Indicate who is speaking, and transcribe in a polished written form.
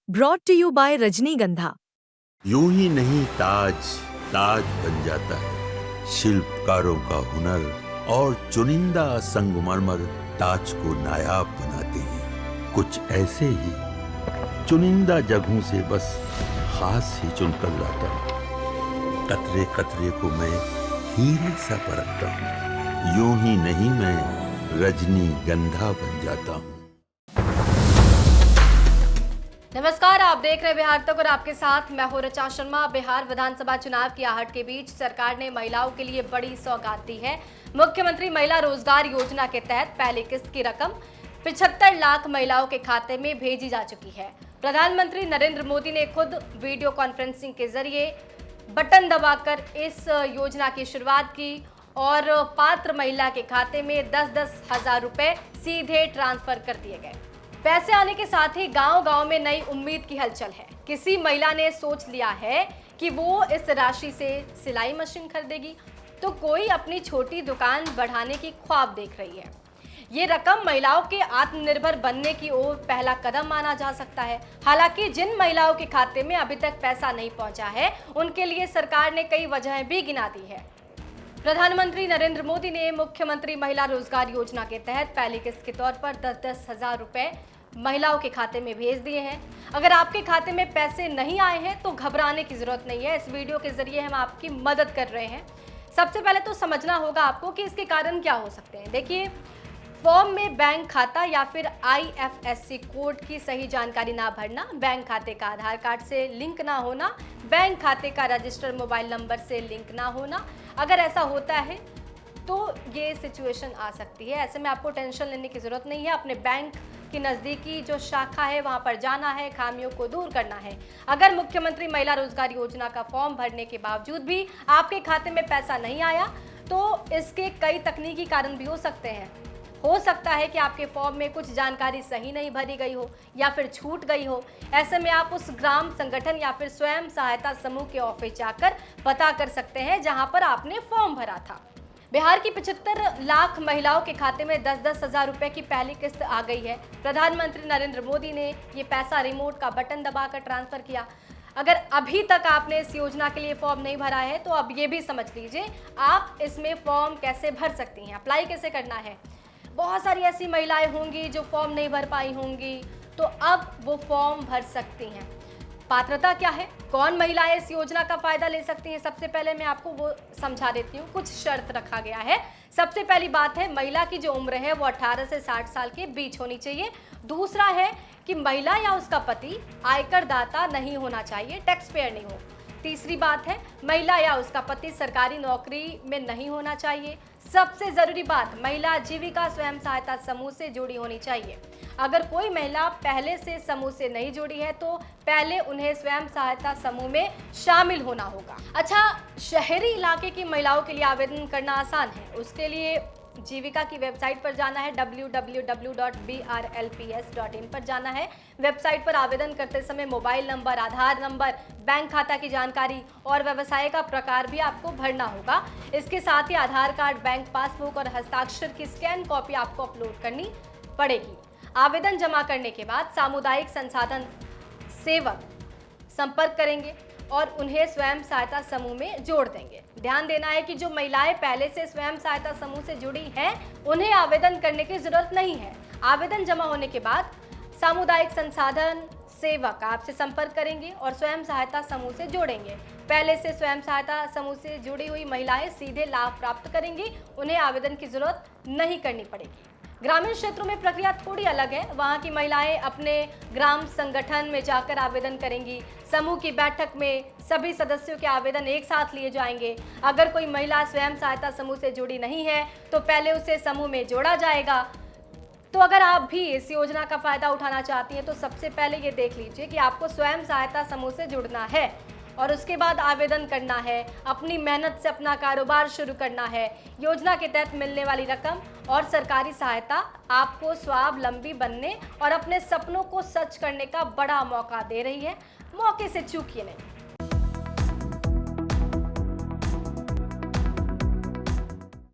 Speaker 1: Brought to you bye रजनीगंधा।
Speaker 2: यूं ही नहीं ताज ताज बन जाता है। शिल्पकारों का हुनर और चुनिंदा संगमरमर ताज को नायाब बनाते हैं। कुछ ऐसे ही चुनिंदा जगहों से बस खास ही चुनकर लाता हूँ। कतरे कतरे को मैं हीरे सा परखता हूँ। यूं ही नहीं मैं रजनीगंधा बन जाता हूँ।
Speaker 3: नमस्कार, आप देख रहे हैं बिहार तक और आपके साथ मैं हूं ऋचा शर्मा। बिहार विधानसभा चुनाव की आहट के बीच सरकार ने महिलाओं के लिए बड़ी सौगात दी है। मुख्यमंत्री महिला रोजगार योजना के तहत पहली किस्त की रकम 75 लाख महिलाओं के खाते में भेजी जा चुकी है। प्रधानमंत्री नरेंद्र मोदी ने खुद वीडियो कॉन्फ्रेंसिंग के जरिए बटन दबाकर इस योजना की शुरुआत की और पात्र महिला के खाते में 10-10 हजार रुपए सीधे ट्रांसफर कर दिए गए। पैसे आने के साथ ही गांव-गांव में नई उम्मीद की हलचल है। किसी महिला ने सोच लिया है कि वो इस राशि से सिलाई मशीन खरीदेगी, तो कोई अपनी छोटी दुकान बढ़ाने की ख्वाब देख रही है। ये रकम महिलाओं के आत्मनिर्भर बनने की ओर पहला कदम माना जा सकता है। हालांकि जिन महिलाओं के खाते में अभी तक पैसा नहीं पहुंचा है, उनके लिए सरकार ने कई वजहें भी गिना दी है। प्रधानमंत्री नरेंद्र मोदी ने मुख्यमंत्री महिला रोजगार योजना के तहत पहली किस्त के तौर पर 10-10 हजार रुपए महिलाओं के खाते में भेज दिए हैं। अगर आपके खाते में पैसे नहीं आए हैं तो घबराने की जरूरत नहीं है। इस वीडियो के जरिए हम आपकी मदद कर रहे हैं। सबसे पहले तो समझना होगा आपको कि इसके कारण क्या हो सकते हैं। देखिए, फॉर्म में बैंक खाता या फिर IFSC कोड की सही जानकारी ना भरना, बैंक खाते का आधार कार्ड से लिंक ना होना, बैंक खाते का रजिस्टर्ड मोबाइल नंबर से लिंक ना होना, अगर ऐसा होता है तो ये सिचुएशन आ सकती है। ऐसे में आपको टेंशन लेने की ज़रूरत नहीं है। अपने बैंक की नज़दीकी जो शाखा है वहाँ पर जाना है, खामियों को दूर करना है। अगर मुख्यमंत्री महिला रोजगार योजना का फॉर्म भरने के बावजूद भी आपके खाते में पैसा नहीं आया तो इसके कई तकनीकी कारण भी हो सकते हैं। हो सकता है कि आपके फॉर्म में कुछ जानकारी सही नहीं भरी गई हो या फिर छूट गई हो। ऐसे में आप उस ग्राम संगठन या फिर स्वयं सहायता समूह के ऑफिस जाकर पता कर सकते हैं जहां पर आपने फॉर्म भरा था। बिहार की 75 लाख महिलाओं के खाते में 10-10 हजार रुपए की पहली किस्त आ गई है। प्रधानमंत्री नरेंद्र मोदी ने ये पैसा रिमोट का बटन दबाकर ट्रांसफर किया। अगर अभी तक आपने इस योजना के लिए फॉर्म नहीं भरा है तो अब ये भी समझ लीजिए आप इसमें फॉर्म कैसे भर सकती हैं, अप्लाई कैसे करना है। बहुत सारी ऐसी महिलाएं होंगी जो फॉर्म नहीं भर पाई होंगी, तो अब वो फॉर्म भर सकती हैं। पात्रता क्या है, कौन महिलाएं इस योजना का फायदा ले सकती हैं, सबसे पहले मैं आपको वो समझा देती हूँ। कुछ शर्त रखा गया है। सबसे पहली बात है, महिला की जो उम्र है वो 18 से 60 साल के बीच होनी चाहिए। दूसरा है कि महिला या उसका पति आयकर दाता नहीं होना चाहिए, टैक्स पेयर नहीं हो। तीसरी बात है, महिला या उसका पति सरकारी नौकरी में नहीं होना चाहिए। सबसे जरूरी बात, महिला आजीविका स्वयं सहायता समूह से जुड़ी होनी चाहिए। अगर कोई महिला पहले से समूह से नहीं जुड़ी है तो पहले उन्हें स्वयं सहायता समूह में शामिल होना होगा। अच्छा, शहरी इलाके की महिलाओं के लिए आवेदन करना आसान है। उसके लिए जीविका की वेबसाइट पर जाना है, www.brlps.in पर जाना है। वेबसाइट पर आवेदन करते समय मोबाइल नंबर, आधार नंबर, बैंक खाता की जानकारी और व्यवसाय का प्रकार भी आपको भरना होगा। इसके साथ ही आधार कार्ड, बैंक पासबुक और हस्ताक्षर की स्कैन कॉपी आपको अपलोड करनी पड़ेगी। आवेदन जमा करने के बाद सामुदायिक संसाधन सेवक संपर्क करेंगे और उन्हें स्वयं सहायता समूह में जोड़ देंगे। ध्यान देना है कि जो महिलाएं पहले से स्वयं सहायता समूह से जुड़ी हैं, उन्हें आवेदन करने की जरूरत नहीं है। आवेदन जमा होने के बाद सामुदायिक संसाधन सेवक आपसे संपर्क करेंगे और स्वयं सहायता समूह से जोड़ेंगे। पहले से स्वयं सहायता समूह से जुड़ी हुई महिलाएं सीधे लाभ प्राप्त करेंगी, उन्हें आवेदन की जरूरत नहीं करनी पड़ेगी। ग्रामीण क्षेत्रों में प्रक्रिया थोड़ी अलग है। वहां की महिलाएं अपने ग्राम संगठन में जाकर आवेदन करेंगी। समूह की बैठक में सभी सदस्यों के आवेदन एक साथ लिए जाएंगे। अगर कोई महिला स्वयं सहायता समूह से जुड़ी नहीं है तो पहले उसे समूह में जोड़ा जाएगा। तो अगर आप भी इस योजना का फायदा उठाना चाहती हैं तो सबसे पहले ये देख लीजिए कि आपको स्वयं सहायता समूह से जुड़ना है और उसके बाद आवेदन करना है। अपनी मेहनत से अपना कारोबार शुरू करना है। योजना के तहत मिलने वाली रकम और सरकारी सहायता आपको स्वावलंबी बनने और अपने सपनों को सच करने का बड़ा मौका दे रही है। मौके से चूकिए नहीं।